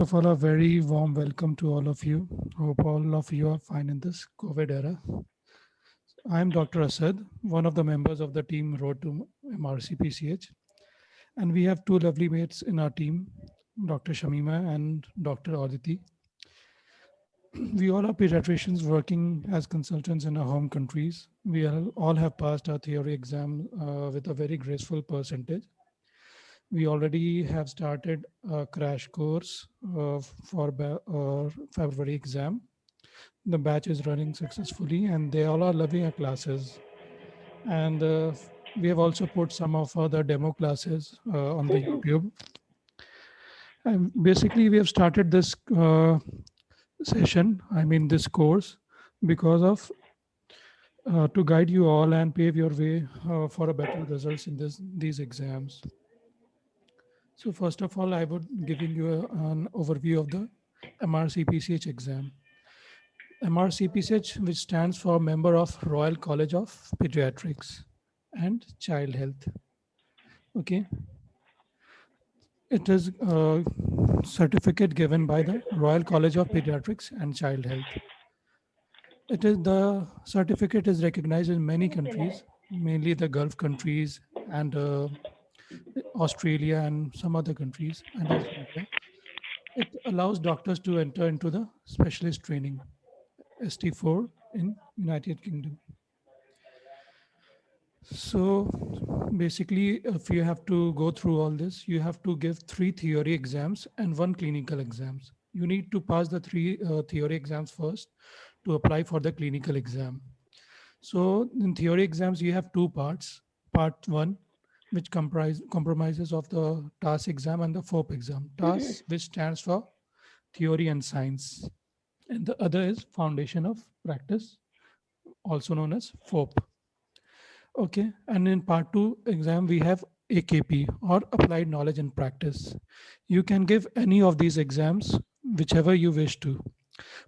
Of all, a very warm welcome to all of you. Hope all of you are fine in this COVID era. I am Dr. Asad, one of the members of the team Road to MRCPCH, and we have two lovely mates in our team, Dr. Shamima and Dr. Aditi. We all are pediatricians working as consultants in our home countries. All have passed our theory exam with a very graceful percentage. We already have started a crash course for February exam. The batch is running successfully and they all are loving our classes. And we have also put some of the demo classes on the YouTube. And basically, we have started this this course, because of to guide you all and pave your way for a better results in these exams. So first of all, I would giving you an overview of the MRCPCH exam. MRCPCH, which stands for Member of Royal College of Pediatrics and Child Health. Okay, it is a certificate given by the Royal College of Pediatrics and Child Health. The certificate is recognized in many countries, mainly the Gulf countries and Australia and some other countries, and also India. It allows doctors to enter into the specialist training, ST4 in United Kingdom. So basically, if you have to go through all this, you have to give 3 theory exams and 1 clinical exams. You need to pass the 3 theory exams first to apply for the clinical exam. So in theory exams, you have 2 parts. Part 1, which compromises of the TAS exam and the FOP exam. TAS, which stands for Theory and Science. And the other is Foundation of Practice, also known as FOP. Okay, and in part 2 exam, we have AKP or Applied Knowledge and Practice. You can give any of these exams, whichever you wish to.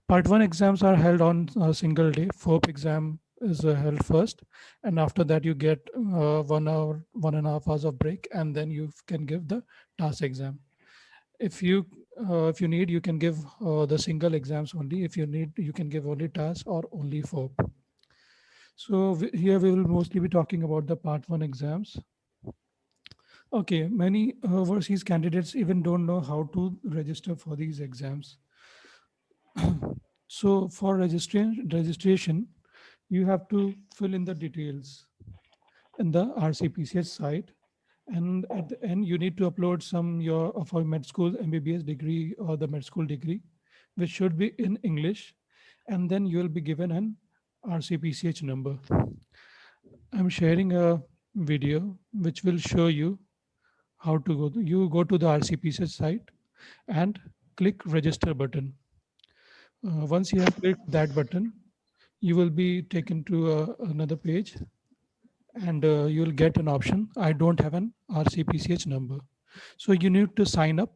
Part 1 exams are held on a single day. FOP exam is held first, and after that you get 1 hour, 1.5 hours of break, and then you can give the TAS exam. If you need, you can give the single exams only. If you need, you can give only TAS or only FOP. So here we will mostly be talking about the part 1 exams. Okay, many overseas candidates even don't know how to register for these exams. So for registration, you have to fill in the details in the RCPCH site. And at the end, you need to upload some of your med school MBBS degree or the med school degree, which should be in English. And then you will be given an RCPCH number. I'm sharing a video which will show you how to go. You go to the RCPCH site and click register button. Once you have clicked that button, you will be taken to another page and you'll get an option. I don't have an RCPCH number. So you need to sign up.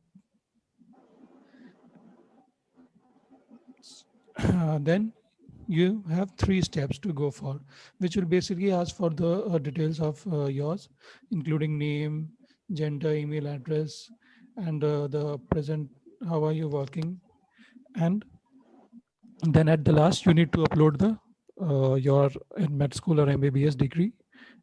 Then you have 3 steps to go for, which will basically ask for the details of yours, including name, gender, email address, and the present, how are you working. And then at the last, you need to upload the your in med school or MBBS degree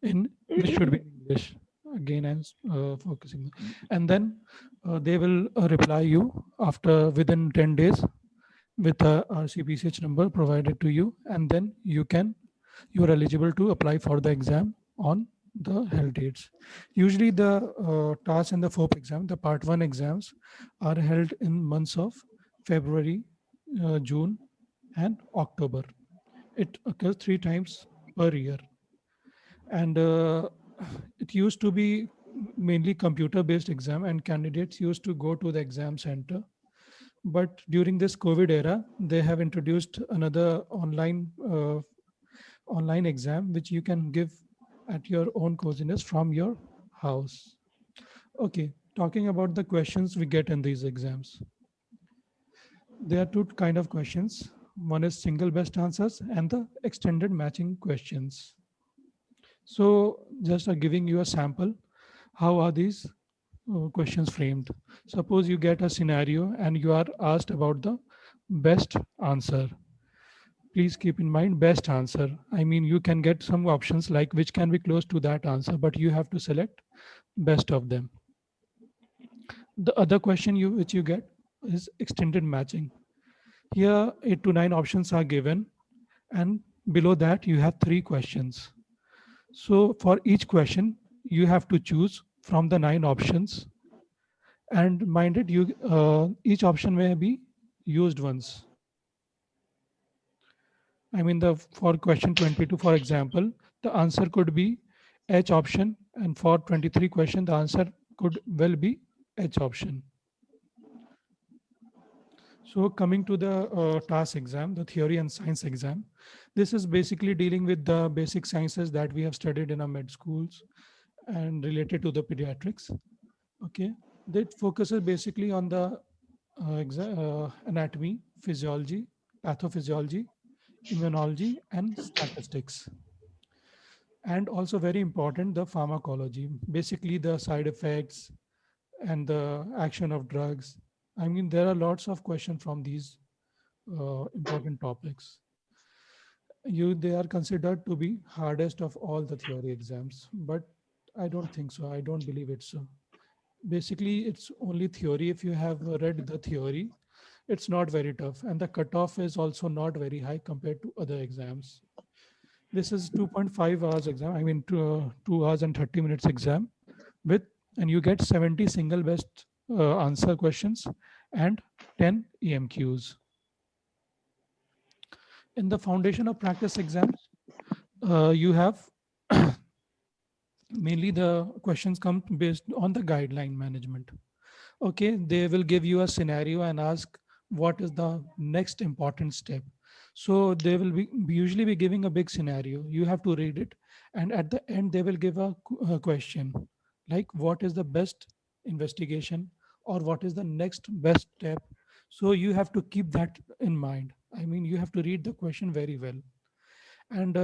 in which should be in English. Again, I'm focusing, and then they will reply you after within 10 days with a RCPCH number provided to you, and then you are eligible to apply for the exam on the held dates. Usually, the TAS and the FOP exam, the Part 1 exams, are held in months of February, June, and October. It occurs 3 times per year, and it used to be mainly computer-based exam, and candidates used to go to the exam center. But during this COVID era, they have introduced another online exam which you can give at your own coziness from your house. Okay, talking about the questions we get in these exams. There are 2 kind of questions. One is single best answers and the extended matching questions. So just giving you a sample, how are these questions framed. Suppose you get a scenario and you are asked about the best answer. Please keep in mind best answer. I mean, you can get some options like which can be close to that answer, but you have to select best of them. The other question you which you get is extended matching. Here, 8 to 9 options are given, and below that you have 3 questions. So for each question, you have to choose from the 9 options, and mind it, you each option may be used once. I mean, the for question 22, for example, the answer could be H option, and for 23 question, the answer could well be H option. So coming to the task exam, the theory and science exam, this is basically dealing with the basic sciences that we have studied in our med schools and related to the pediatrics. Okay, that focuses basically on the anatomy, physiology, pathophysiology, immunology, and statistics. And also very important, the pharmacology, basically the side effects and the action of drugs. I mean, there are lots of questions from these important topics. They are considered to be hardest of all the theory exams, but I don't think so. I don't believe it's so. Basically, it's only theory. If you have read the theory, it's not very tough, and the cutoff is also not very high compared to other exams. This is 2.5 hours exam. I mean, 2 hours and 30 minutes exam with, and you get 70 single best answer questions and 10 EMQs. In the foundation of practice exams, you have mainly the questions come based on the guideline management. Okay, they will give you a scenario and ask what is the next important step. So they will be usually be giving a big scenario. You have to read it, and at the end they will give a question like what is the best investigation or what is the next best step. So you have to keep that in mind. I mean, you have to read the question very well. And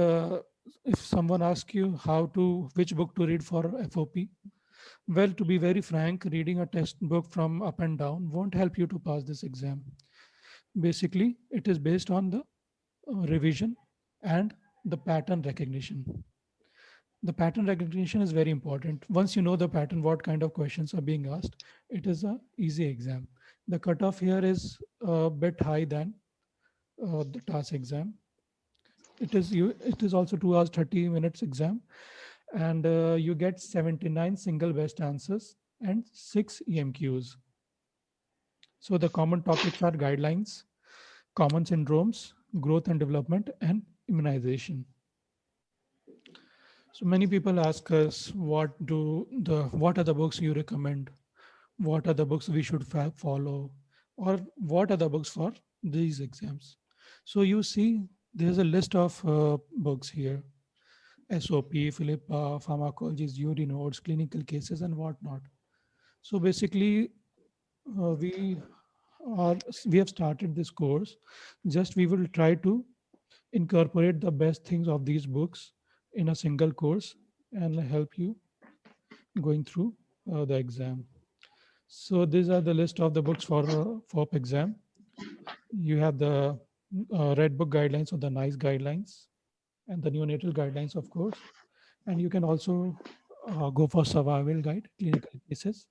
if someone asks you how to which book to read for FOP, well, to be very frank, reading a textbook from up and down won't help you to pass this exam. Basically, it is based on the revision and the pattern recognition. The pattern recognition is very important. Once you know the pattern, what kind of questions are being asked, it is a easy exam. The cutoff here is a bit high than the task exam. It is also 2 hours 30 minutes exam, and you get 79 single best answers and 6 EMQs. So the common topics are guidelines, common syndromes, growth and development, and immunization. So many people ask us what are the books you recommend, what are the books we should follow, or what are the books for these exams. So you see, there's a list of books here: SOP, Philippa, pharmacologies, UD notes, clinical cases, and whatnot. So basically, we are we have started this course. Just we will try to incorporate the best things of these books in a single course and help you going through the exam. So these are the list of the books for FOP exam. You have the Red Book guidelines or the NICE guidelines and the neonatal guidelines, of course. And you can also go for survival guide, clinical cases,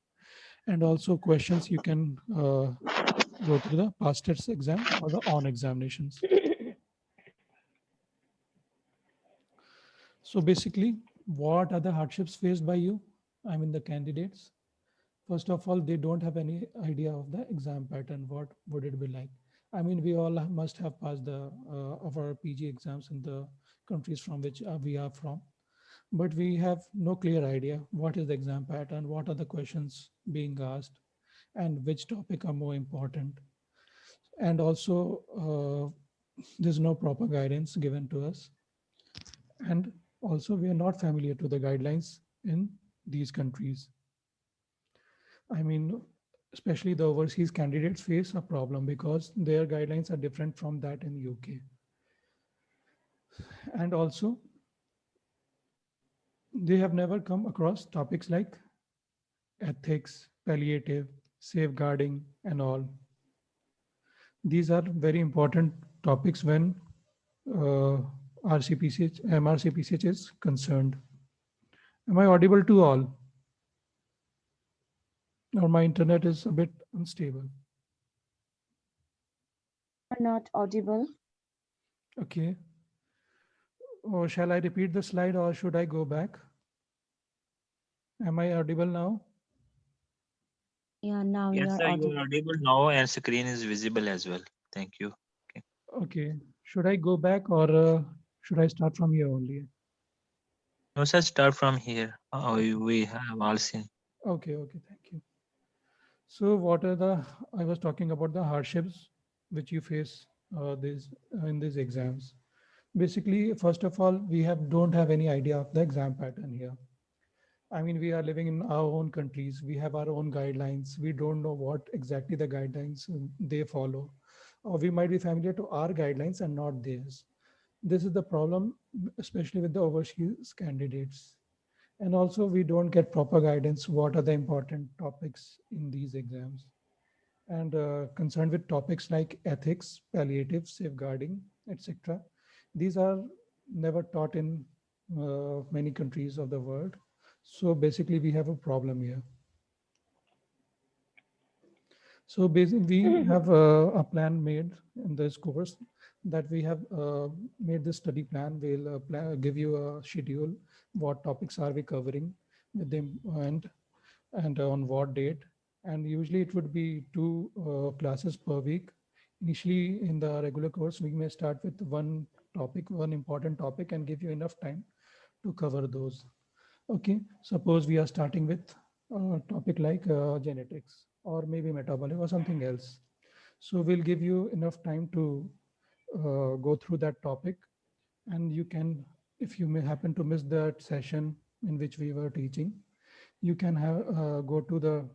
and also questions you can go through the past test exam or the on examinations. So basically, what are the hardships faced by you? I mean, the candidates. First of all, they don't have any idea of the exam pattern. What would it be like? I mean, we all must have passed the of our PG exams in the countries from which we are from, but we have no clear idea what is the exam pattern, what are the questions being asked, and which topic are more important. And also, there's no proper guidance given to us, and also we are not familiar to the guidelines in these countries. I mean, especially the overseas candidates face a problem because their guidelines are different from that in UK. And also, they have never come across topics like ethics, palliative, safeguarding, and all. These are very important topics when RCPCH, MRCPCH is concerned. Am I audible to all? Or my internet is a bit unstable? You are not audible. Okay. Or shall I repeat the slide or should I go back? Am I audible now? Yeah, now you Yes, are sir, you are audible. audible now and screen is visible as well. Thank you. Okay. Okay. Should I go back or should I start from here only? No, sir, start from here. Okay. We have all seen. Okay. Okay. Thank you. So, what are the? I was talking about the hardships which you face these in these exams. Basically, first of all, we don't have any idea of the exam pattern here. I mean, we are living in our own countries. We have our own guidelines. We don't know what exactly the guidelines they follow, or we might be familiar to our guidelines and not theirs. This is the problem, especially with the overseas candidates. And also, we don't get proper guidance. What are the important topics in these exams? And concerned with topics like ethics, palliative, safeguarding, etc. These are never taught in many countries of the world. So basically, we have a problem here. So basically, we have a plan made in this course that we have made this study plan. We'll give you a schedule. What topics are we covering with them and on what date? And usually it would be two classes per week. Initially, in the regular course, we may start with one topic, one important topic, and give you enough time to cover those. Okay, suppose we are starting with a topic like genetics or maybe metabolic or something else. So we'll give you enough time to go through that topic, and you can, if you may happen to miss that session in which we were teaching, you can have go to the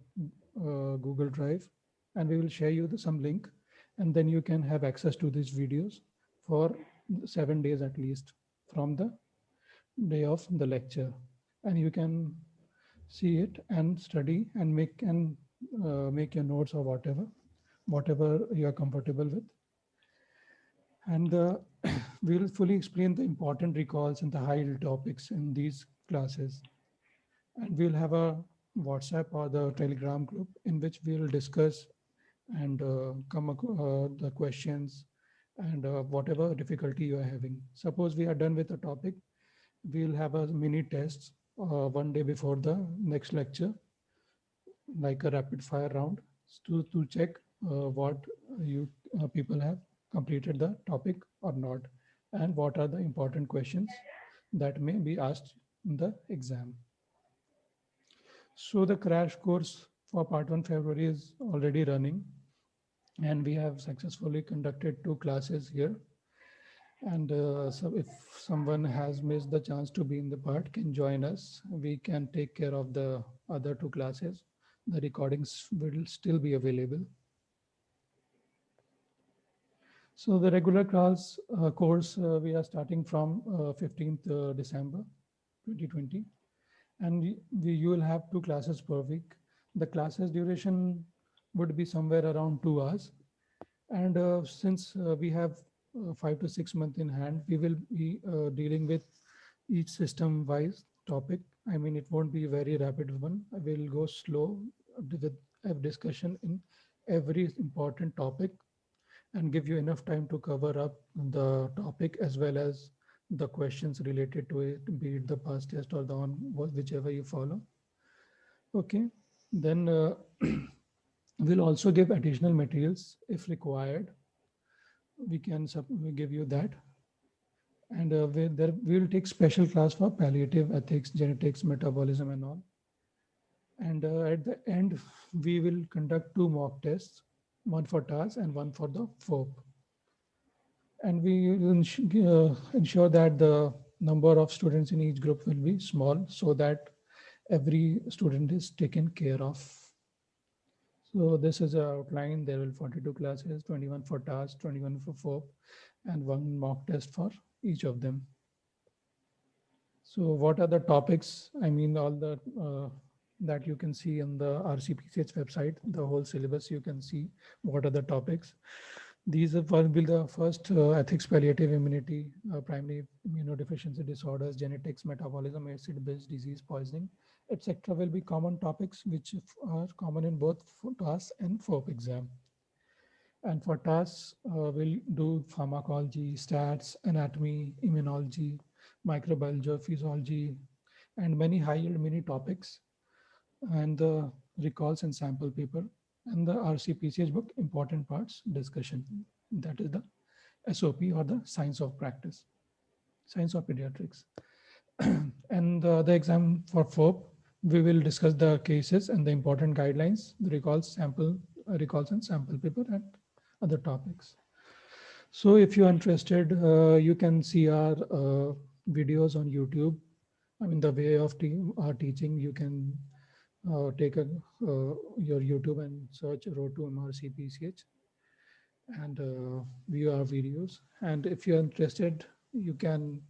Google Drive, and we will share you some link, and then you can have access to these videos for 7 days at least from the day of the lecture, and you can see it and study and make your notes or whatever you are comfortable with, and we'll fully explain the important recalls and the high yield topics in these classes, and we'll have a WhatsApp or the Telegram group in which we'll discuss and the questions and whatever difficulty you are having. Suppose we are done with the topic, we'll have a mini test 1 day before the next lecture, like a rapid fire round to check what you people have completed the topic or not, and what are the important questions that may be asked in the exam. So the crash course for part 1 February is already running, and we have successfully conducted 2 classes here. And so if someone has missed the chance to be in the part, can join us. We can take care of the other 2 classes. The recordings will still be available. So the regular class course we are starting from 15th December 2020, and you will have 2 classes per week. The classes duration would be somewhere around 2 hours, and since we have 5 to 6 months in hand, we will be dealing with each system wise topic. I mean, it won't be a very rapid one. I will go slow with a discussion in every important topic and give you enough time to cover up the topic as well as the questions related to it, be it the past test or the on whichever you follow. Okay, then we'll also give additional materials if required. We give you that, and we will take special class for palliative, ethics, genetics, metabolism, and all. And at the end, we will conduct 2 mock tests, one for TAS and one for the FOP. And we will ensure that the number of students in each group will be small so that every student is taken care of. So this is a outline. There will 42 classes, 21 for TAS, 21 for FOP, and one mock test for each of them. So what are the topics? I mean, all the that you can see on the RCPCH website, the whole syllabus. You can see what are the topics. These will be the first ethics, palliative immunity, primary immunodeficiency disorders, genetics, metabolism, acid-base disease, poisoning, etc. will be common topics which are common in both TAS and FOP exam. And for TAS, we'll do pharmacology, stats, anatomy, immunology, microbiology, physiology, and many high-yield mini topics, and the recalls and sample paper, and the RCPCH book, important parts discussion. That is the SOP, or the science of practice, science of pediatrics. And the exam for FOP, we will discuss the cases and the important guidelines, the recalls and sample paper, and other topics. So if you're interested, you can see our videos on YouTube. I mean, the way of our teaching, you can take your YouTube and search Road to MRCPCH and view our videos. And if you're interested, you can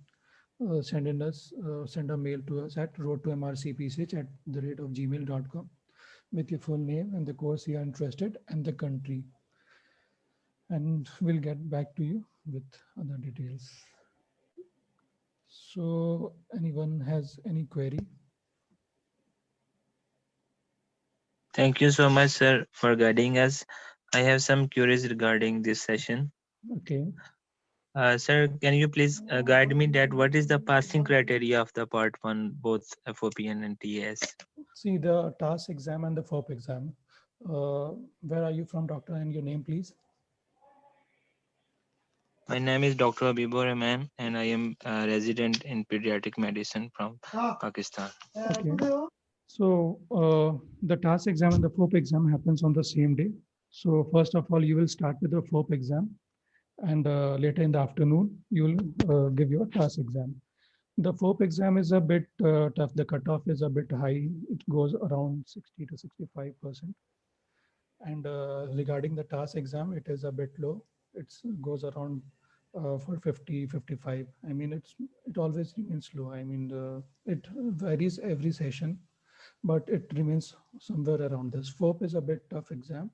send a mail to us at roadtomrcpch@gmail.com with your full name and the course you are interested and the country. And we'll get back to you with other details. So anyone has any query? Thank you so much, sir, for guiding us. I have some queries regarding this session. Okay. Sir, can you please guide me that what is the passing criteria of the part one, both FOP and TS? See the TAS exam and the FOP exam. Where are you from, doctor? And your name, please. My name is Dr. Abibur Rahman, and I am a resident in pediatric medicine from Pakistan. Okay. So the TAS exam and the FOP exam happens on the same day. So first of all, you will start with the FOP exam, and later in the afternoon, you will give your TAS exam. The FOP exam is a bit tough. The cutoff is a bit high. It goes around 60 to 65%. And regarding the TAS exam, it is a bit low. It goes around for 50, 55. I mean, it always remains low. I mean, it varies every session, but it remains somewhere around this. FOP is a bit tough exam.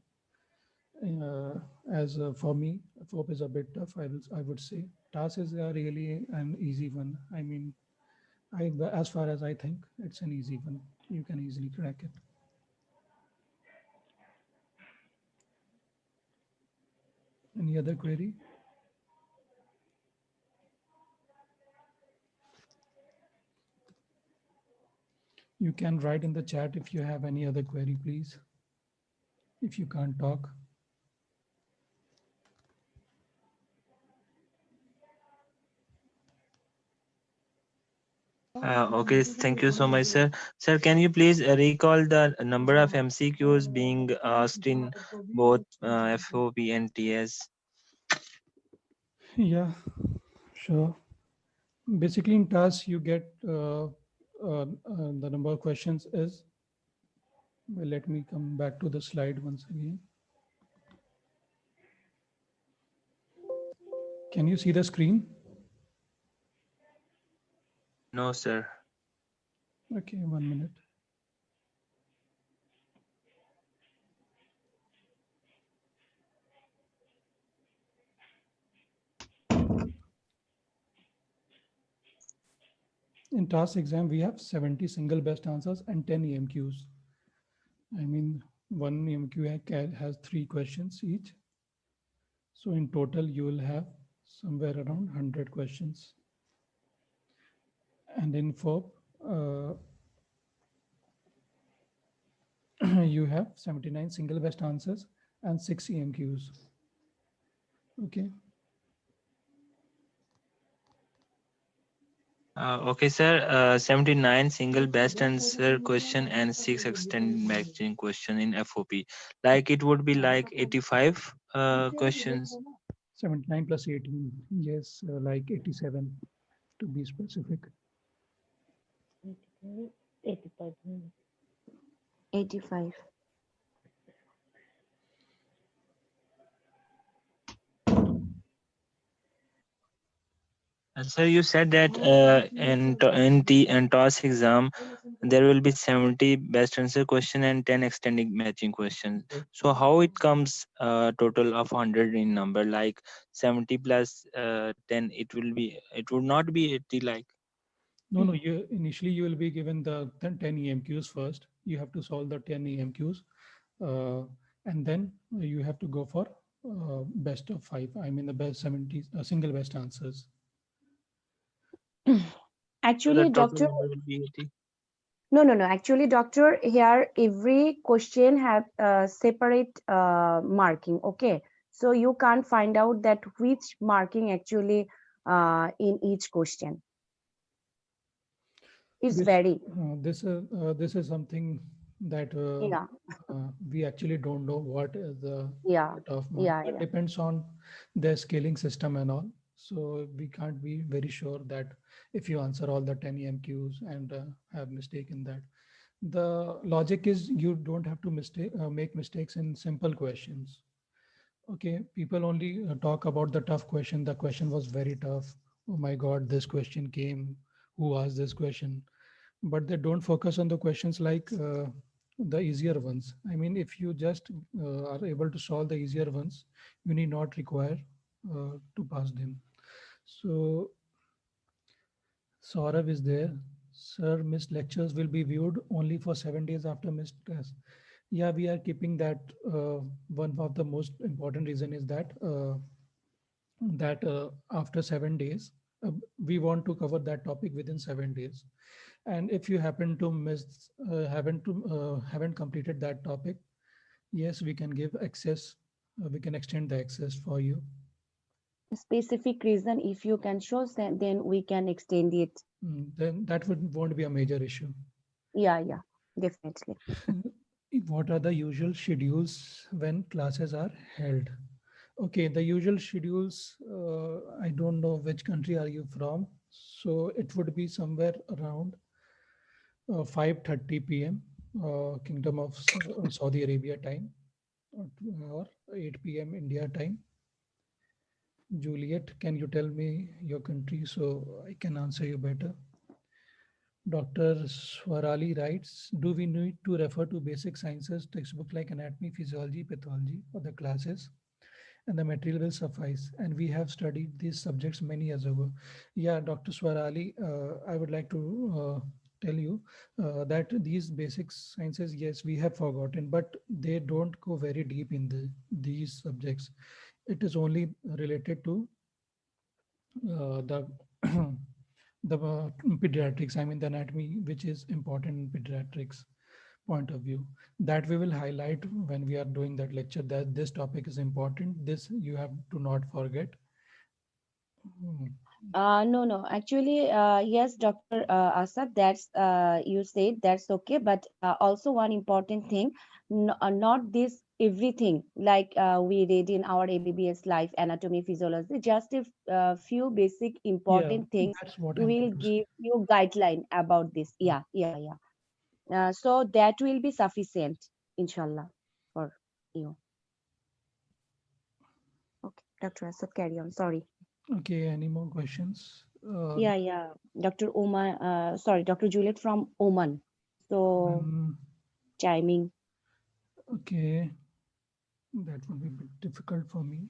As for me, FOP is a bit tough. I would say TAS is really an easy one. I mean, as far as I think, it's an easy one. You can easily crack it. Any other query? You can write in the chat if you have any other query, please. If you can't talk. Okay, thank you so much, sir. Sir, can you please recall the number of MCQs being asked in both FOP and TS? Yeah, sure. Basically, in TAS, you get the number of questions is. Well, let me come back to the slide once again. Can you see the screen? No, sir. Okay, 1 minute. In TAS exam, we have 70 single best answers and 10 EMQs. I mean, one EMQ has 3 questions each. So in total, you will have somewhere around 100 questions. And in FOP, you have 79 single best answers and 6 EMQs. Okay. Okay, sir. 79 single best answer question and 6 extended matching question in FOP. Like it would be like 85 questions. 79 plus 18. Yes, like 87 to be specific. 85. Sir, you said that in toss exam there will be 70 best answer question and 10 extending matching questions. So how it comes total of 100 in number, like 70 plus 10, it would not be 80 like. No, no. You initially you will be given the 10 EMQs first. You have to solve the 10 EMQs, uh, and then you have to go for best of five. I mean the best 70 single best answers. So the Actually, total doctor, number will be 80. no. Actually, doctor, here every question have separate marking. Okay, so you can't find out that which marking actually in each question. It's This very, this is something that yeah, we actually don't know what is the yeah, cutoff mark. yeah, That yeah. depends on their scaling system and all. So we can't be very sure that if you answer all the 10 EMQs and have mistake in that. The logic is you don't have to make mistakes in simple questions. Okay, people only talk about the tough question. The question was very tough. Oh my God, this question came. Who asked this question? But they don't focus on the questions like the easier ones. I mean, if you just are able to solve the easier ones, you need not require to pass them. So Saurav is there. Sir, missed lectures will be viewed only for 7 days after missed class. Yeah, we are keeping that. One of the most important reason is that after 7 days, we want to cover that topic within 7 days. And if you happen to haven't completed that topic, yes, we can give access. We can extend the access for you. Specific reason, if you can show, then we can extend it. Then that won't be a major issue. Yeah, yeah, definitely. What are the usual schedules when classes are held? Okay, the usual schedules, I don't know which country are you from. So it would be somewhere around 5:30 p.m. Kingdom of Saudi Arabia time, or 8 p.m. India time. Juliet, can you tell me your country so I can answer you better? Dr. Swarali writes, do we need to refer to basic sciences textbook like anatomy, physiology, pathology, or the classes? And the material will suffice. And we have studied these subjects many years ago. Yeah, Dr. Swarali, I would like to tell you that these basic sciences, yes, we have forgotten, but they don't go very deep in these subjects. It is only related to the the pediatrics, I mean the anatomy, which is important in pediatrics point of view, that we will highlight when we are doing that lecture, that this topic is important, this you have to not forget. Mm, No. Actually, yes, Dr. Asad, that's you said that's okay. But also one important thing, not this everything like we read in our ABBS Life Anatomy Physiology. Just a few basic yeah, important things that's what I'm will trying to say. give you guideline about this. Yeah, yeah, yeah. So that will be sufficient, inshallah, for you. Okay, Dr. Asad, carry on. Sorry. Okay, any more questions? Yeah, yeah. Dr. Oman, sorry, Dr. Juliet from Oman. So Um, chiming. okay, that would be a bit difficult for me.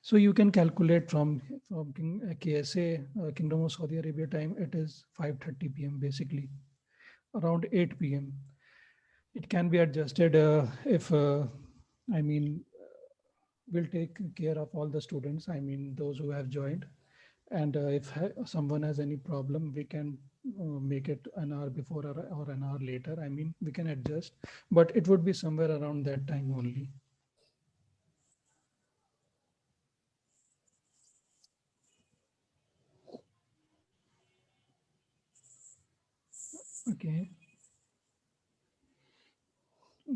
So you can calculate from KSA, Kingdom of Saudi Arabia time. It is 5:30 p.m. basically, around 8 p.m. It can be adjusted if I mean we'll take care of all the students. I mean those who have joined, and if someone has any problem, we can make it an hour before or an hour later. I mean we can adjust, but it would be somewhere around that time only. Okay.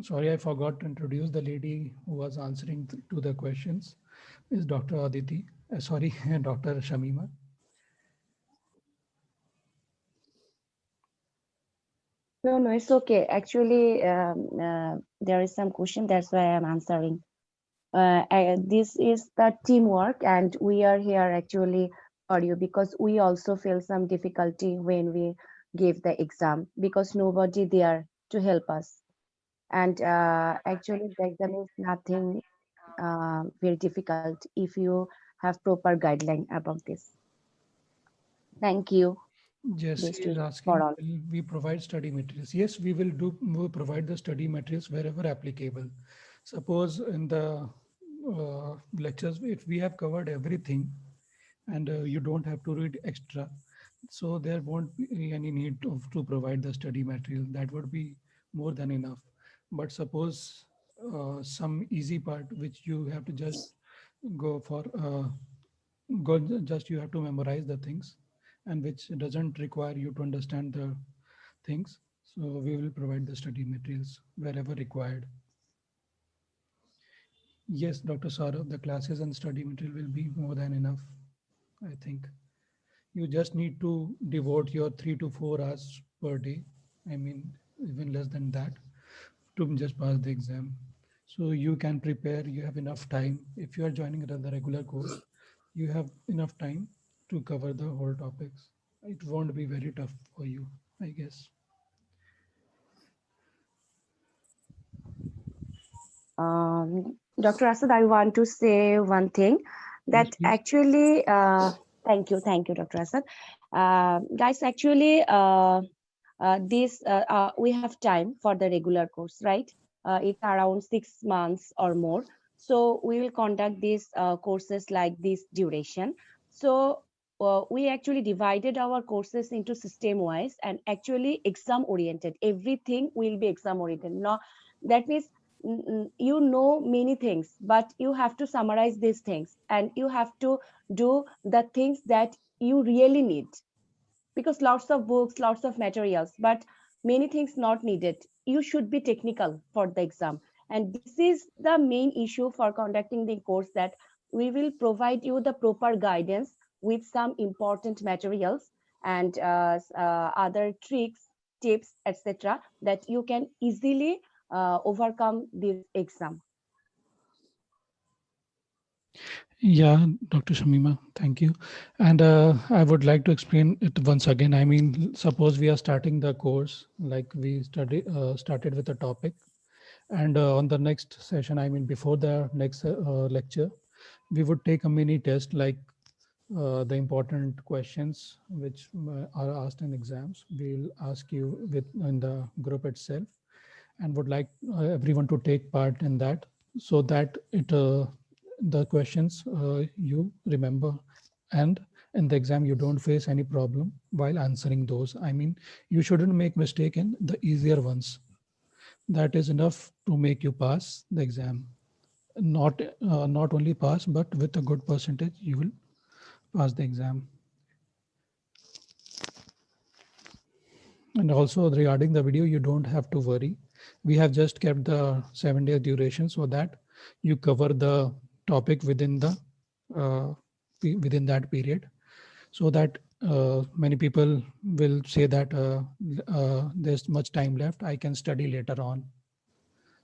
Sorry, I forgot to introduce the lady who was answering to the questions. Is Dr. Aditi? Sorry, Dr. Shamima. No, it's okay. Actually, there is some question. That's why I'm answering. This is the teamwork, and we are here actually for you, because we also feel some difficulty when we give the exam, because nobody there to help us. And actually the exam is nothing very difficult if you have proper guideline about this. Thank you. Yes, This he is to for asking, all. will we provide study materials? Yes, we will provide the study materials wherever applicable. Suppose in the lectures, if we have covered everything and you don't have to read extra, so there won't be any need to provide the study material. That would be more than enough. But suppose some easy part which you have to just go for just you have to memorize the things, and which doesn't require you to understand the things, so we will provide the study materials wherever required. Yes, Dr. Saurav, the classes and study material will be more than enough, I think. You just need to devote your 3 to 4 hours per day, I mean even less than that, to just pass the exam. So you can prepare, you have enough time. If you are joining the regular course, you have enough time to cover the whole topics. It won't be very tough for you, I guess. Dr. Asad, I want to say one thing, Yes, that please. actually, thank you, Dr. Asad. Guys, actually, this we have time for the regular course, right? It's around 6 months or more. So we will conduct these courses like this duration. So we actually divided our courses into system wise and actually exam oriented. Everything will be exam oriented. No, that means you know many things, but you have to summarize these things and you have to do the things that you really need, because lots of books, lots of materials, but many things not needed. You should be technical for the exam. And this is the main issue for conducting the course, that we will provide you the proper guidance with some important materials and other tricks, tips, etc., that you can easily overcome this exam. Yeah, Dr. Shamima, thank you. And I would like to explain it once again. I mean, suppose we are starting the course, like started with a topic, and on the next session, I mean, before the next lecture, we would take a mini test, like the important questions which are asked in exams. We'll ask you with in the group itself, and would like everyone to take part in that, so that it the questions you remember, and in the exam you don't face any problem while answering those. I mean, you shouldn't make mistake in the easier ones. That is enough to make you pass the exam. Not only pass, but with a good percentage you will pass the exam. And also regarding the video, you don't have to worry. We have just kept the 7 day duration so that you cover the topic within the within that period, so that many people will say that there's much time left, I can study later on.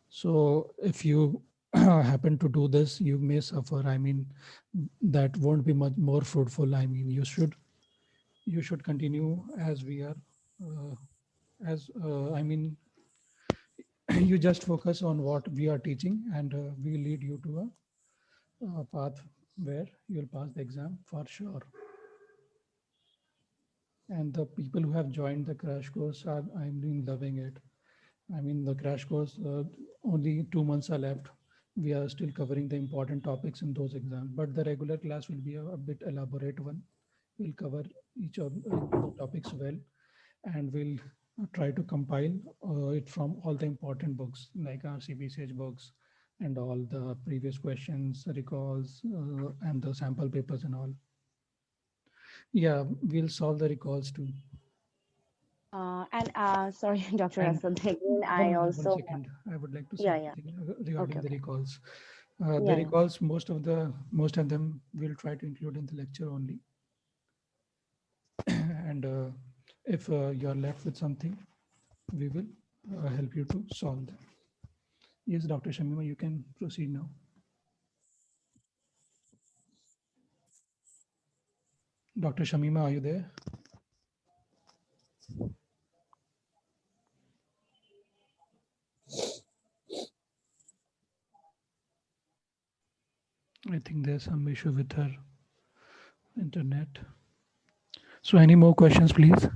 So if you happen to do this, you may suffer. I mean, that won't be much more fruitful. I mean, you should continue as we are as I mean, you just focus on what we are teaching, and we lead you to a path where you'll pass the exam for sure. And the people who have joined the crash course are, I'm been loving it. I mean, the crash course, only 2 months are left. We are still covering the important topics in those exams, but the regular class will be a bit elaborate one. We'll cover each of the topics well, and we'll try to compile it from all the important books like RCBCH books and all the previous questions, recalls, and the sample papers and all. Yeah, we'll solve the recalls too. And sorry, Dr. And Asad, again, one I minute, one also, second. I would like to say yeah, one yeah, thing okay, regarding the okay, recalls. The yeah, yeah. recalls, most of them we'll try to include in the lecture only. And if you're left with something, we will help you to solve them. Yes, Dr. Shamima, you can proceed now. Dr. Shamima, are you there? I think there's some issue with her internet. So any more questions, please?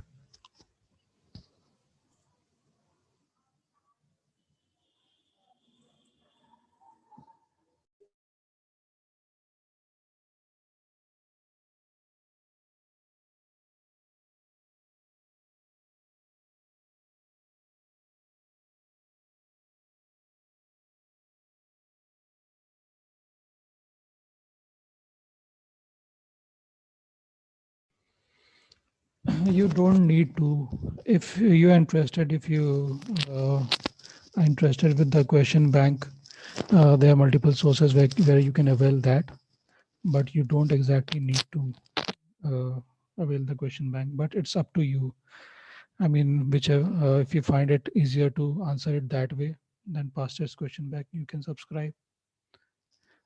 You don't need to. If you're interested, if you are interested with the question bank, there are multiple sources where you can avail that, but you don't exactly need to avail the question bank, but it's up to you. I mean, whichever, if you find it easier to answer it that way, then past test question bank, you can subscribe,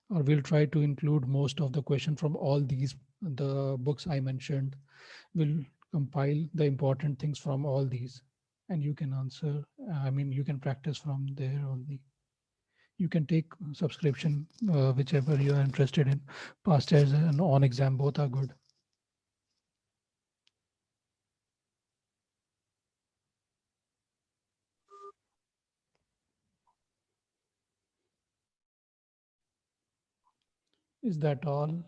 or we'll try to include most of the question from all these, the books I mentioned. We'll compile the important things from all these, and you can answer. I mean, you can practice from there only. You can take subscription, whichever you are interested in. Past test and on exam, both are good. Is that all?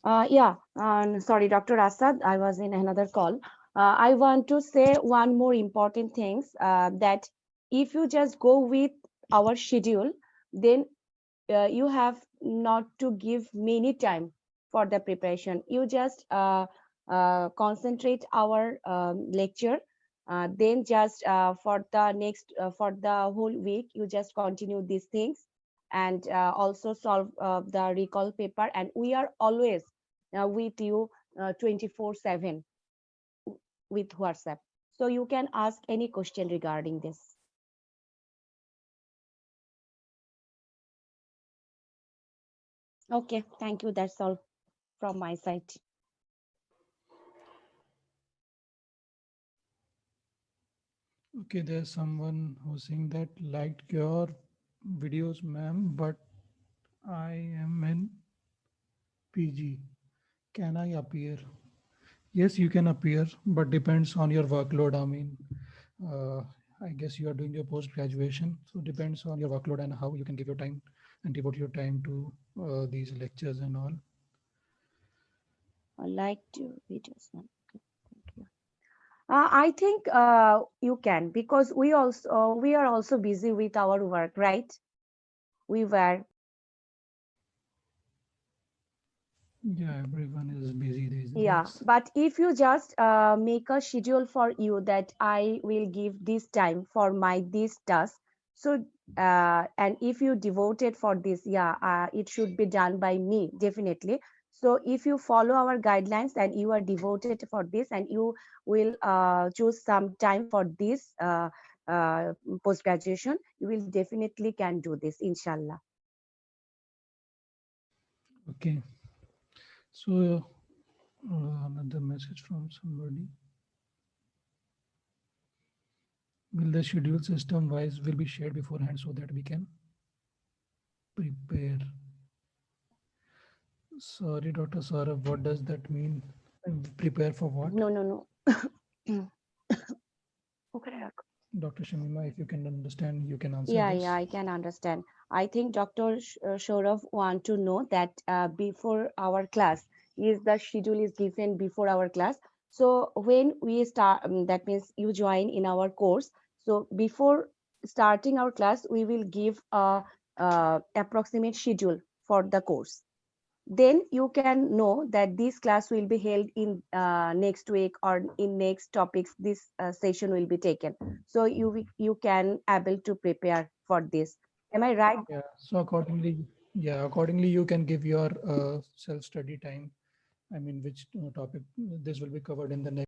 Yeah, sorry, Dr. Asad, I was in another call. I want to say one more important things that if you just go with our schedule, then you have not to give many time for the preparation. You just concentrate our lecture. Then just for the next for the whole week, you just continue these things and also solve the recall paper. And we are always with you 24/7 with WhatsApp. So you can ask any question regarding this. Okay, thank you. That's all from my side. Okay, there's someone who's saying that liked your videos, ma'am, but I am in PG. Can I appear? Yes, you can appear, but depends on your workload. I mean, uh, I guess you are doing your post graduation, so depends on your workload and how you can give your time and devote your time to these lectures and all. I liked your videos, ma'am. Okay, thank you. I think you can because we are also busy with our work, right? We were. Yeah, everyone is busy these Yeah, days. but if you just make a schedule for you that I will give this time for my this task, so and if you devote it for this, yeah, it should be done by me definitely. So if you follow our guidelines and you are devoted for this and you will choose some time for this post graduation, you will definitely can do this, inshallah. Okay, so another message from somebody. Will the schedule system wise will be shared beforehand so that we can prepare? Sorry, Dr. Saurabh, what does that mean? And prepare for what? No, no, no. Okay. Dr. Shamima, if you can understand, you can answer Yeah, this. I can understand. I think Dr. Shorav want to know that before our class is the schedule is given before our class. So when we start, that means you join in our course. So before starting our class, we will give a approximate schedule for the course. Then you can know that this class will be held in next week or in next topics this session will be taken, so you can able to prepare for this. Am I right? Yeah. So accordingly, you can give your self-study time. I mean, which topic this will be covered in the next.